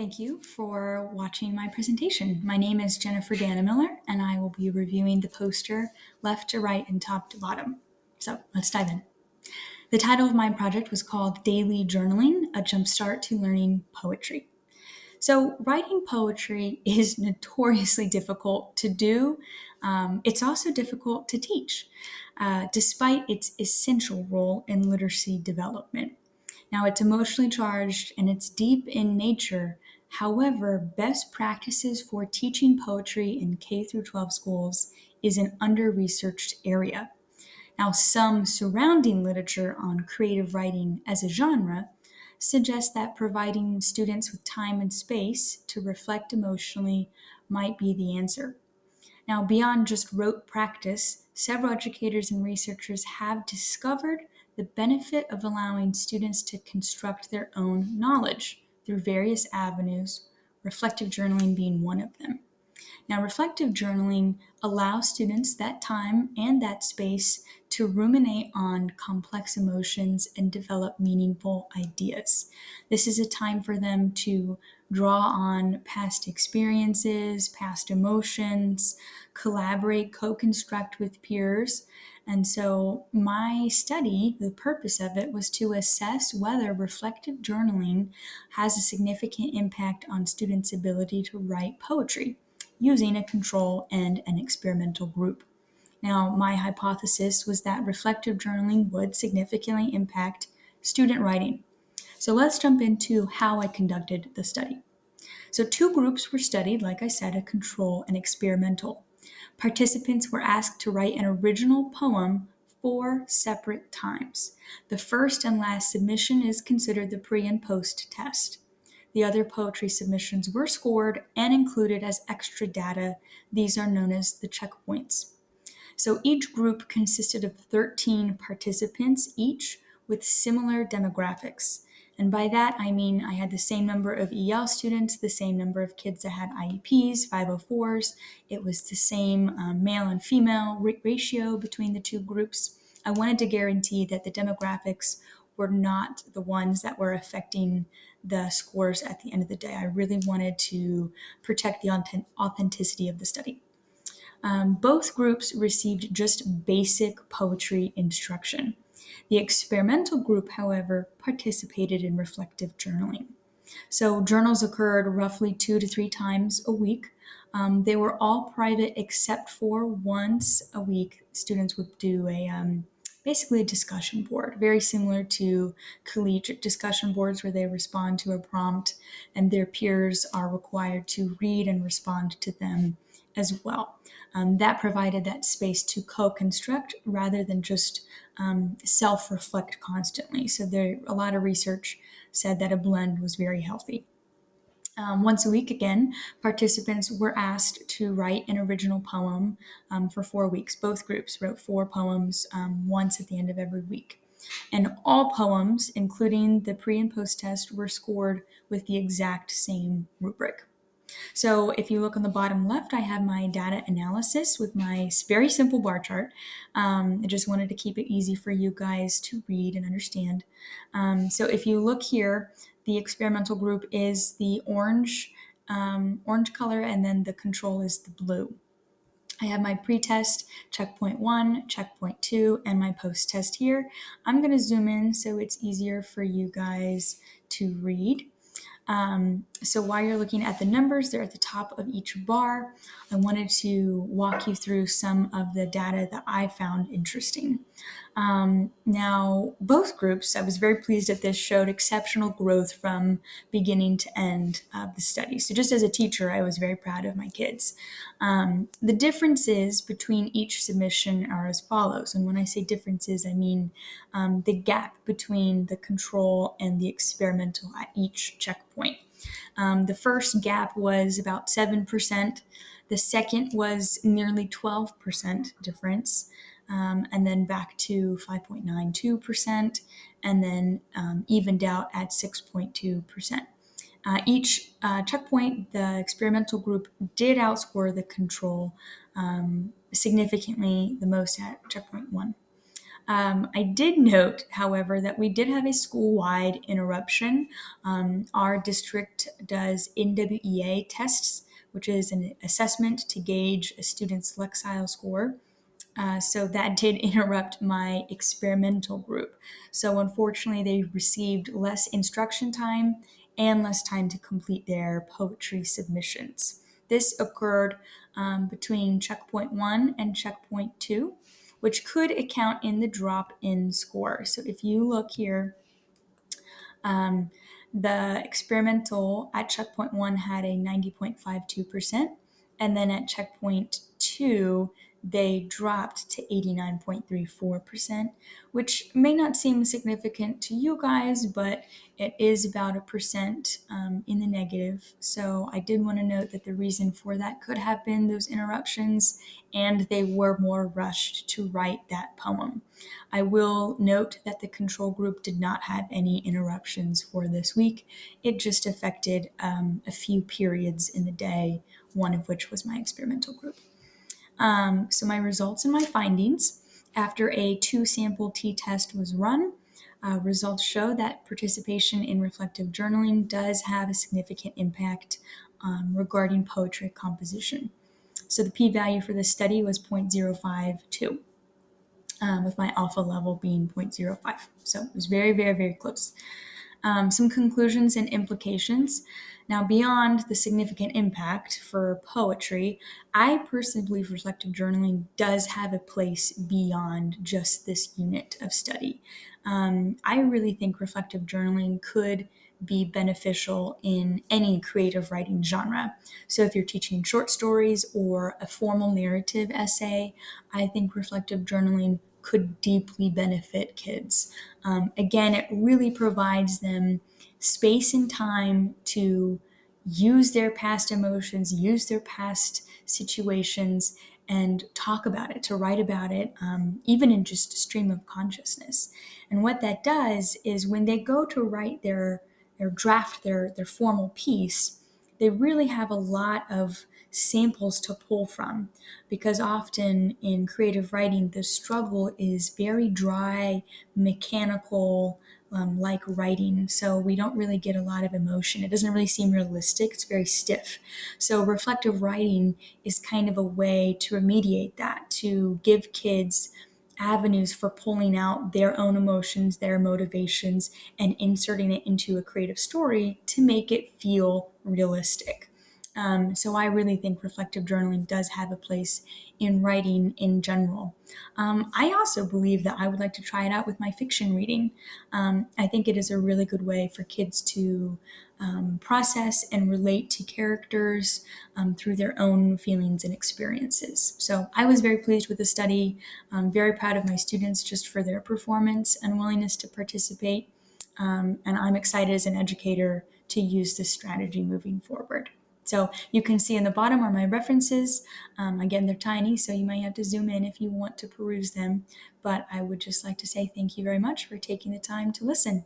Thank you for watching my presentation. My name is Jennifer Miller, and I will be reviewing the poster left to right and top to bottom. So let's dive in. The title of my project was called Daily Journaling, a Jumpstart to Learning Poetry. So writing poetry is notoriously difficult to do. It's also difficult to teach, despite its essential role in literacy development. Now, it's emotionally charged and it's deep in nature. However, best practices for teaching poetry in K through 12 schools is an under-researched area. Now, some surrounding literature on creative writing as a genre suggests that providing students with time and space to reflect emotionally might be the answer. Now, beyond just rote practice, several educators and researchers have discovered the benefit of allowing students to construct their own knowledge through various avenues, reflective journaling being one of them. Now, reflective journaling allows students that time and that space to ruminate on complex emotions and develop meaningful ideas. This is a time for them to draw on past experiences, past emotions, collaborate, co-construct with peers. And so my study, the purpose of it was to assess whether reflective journaling has a significant impact on students' ability to write poetry using a control and an experimental group. Now, my hypothesis was that reflective journaling would significantly impact student writing. So let's jump into how I conducted the study. So two groups were studied, like I said, a control and experimental. Participants were asked to write an original poem 4 separate times. The first and last submission is considered the pre and post test. The other poetry submissions were scored and included as extra data. These are known as the checkpoints. So each group consisted of 13 participants each with similar demographics. And by that, I mean I had the same number of EL students, the same number of kids that had IEPs, 504s. It was the same male and female ratio between the two groups. I wanted to guarantee that the demographics were not the ones that were affecting the scores at the end of the day. I really wanted to protect the authenticity of the study. Both groups received just basic poetry instruction. The experimental group, however, participated in reflective journaling. So journals occurred roughly 2 to 3 times a week. They were all private except for once a week, students would do basically a discussion board, very similar to collegiate discussion boards where they respond to a prompt and their peers are required to read and respond to them as well. That provided that space to co-construct rather than just self-reflect constantly. So a lot of research said that a blend was very healthy. Once a week, again, participants were asked to write an original poem for 4 weeks. Both groups wrote 4 poems once at the end of every week. And all poems, including the pre and post test, were scored with the exact same rubric. So if you look on the bottom left, I have my data analysis with my very simple bar chart. I just wanted to keep it easy for you guys to read and understand. So if you look here, the experimental group is the orange color, and then the control is the blue. I have my pre-test, checkpoint 1, checkpoint 2, and my post-test here. I'm going to zoom in so it's easier for you guys to read. So while you're looking at the numbers, they're at the top of each bar. I wanted to walk you through some of the data that I found interesting. Now, both groups, I was very pleased that this showed exceptional growth from beginning to end of the study. So just as a teacher, I was very proud of my kids. The differences between each submission are as follows. And when I say differences, I mean the gap between the control and the experimental at each checkpoint. The first gap was about 7%. The second was nearly 12% difference. And then back to 5.92%, and then evened out at 6.2%. Each checkpoint, the experimental group did outscore the control significantly, the most at checkpoint 1. I did note, however, that we did have a school-wide interruption. Our district does NWEA tests, which is an assessment to gauge a student's Lexile score. So that did interrupt my experimental group. So unfortunately, they received less instruction time and less time to complete their poetry submissions. This occurred between checkpoint 1 and checkpoint 2, which could account in the drop in score. So if you look here, um, the experimental at checkpoint 1 had a 90.52%, and then at checkpoint 2, they dropped to 89.34%, which may not seem significant to you guys, but it is about a percent in the negative. So I did want to note that the reason for that could have been those interruptions, and they were more rushed to write that poem. I will note that the control group did not have any interruptions for this week. It just affected a few periods in the day, one of which was my experimental group. So my results and my findings. After a 2-sample t-test was run, results show that participation in reflective journaling does have a significant impact regarding poetry composition. So the p-value for this study was 0.052. With my alpha level being 0.05. So it was very, very, very close. Some conclusions and implications. Now, beyond the significant impact for poetry, I personally believe reflective journaling does have a place beyond just this unit of study. I really think reflective journaling could be beneficial in any creative writing genre. So if you're teaching short stories or a formal narrative essay, I think reflective journaling could deeply benefit kids. Again, it really provides them space and time to use their past emotions, use their past situations, and talk about it, to write about it, even in just a stream of consciousness. And what that does is when they go to write their draft, their formal piece, they really have a lot of samples to pull from, because often in creative writing, the struggle is very dry, mechanical, like writing. So we don't really get a lot of emotion. It doesn't really seem realistic. It's very stiff. So reflective writing is kind of a way to remediate that, to give kids avenues for pulling out their own emotions, their motivations, and inserting it into a creative story to make it feel realistic. So I really think reflective journaling does have a place in writing in general. I also believe that I would like to try it out with my fiction reading. I think it is a really good way for kids to process and relate to characters through their own feelings and experiences. So I was very pleased with the study. I'm very proud of my students just for their performance and willingness to participate. And I'm excited as an educator to use this strategy moving forward. So you can see in the bottom are my references. Again, they're tiny, so you might have to zoom in if you want to peruse them. But I would just like to say thank you very much for taking the time to listen.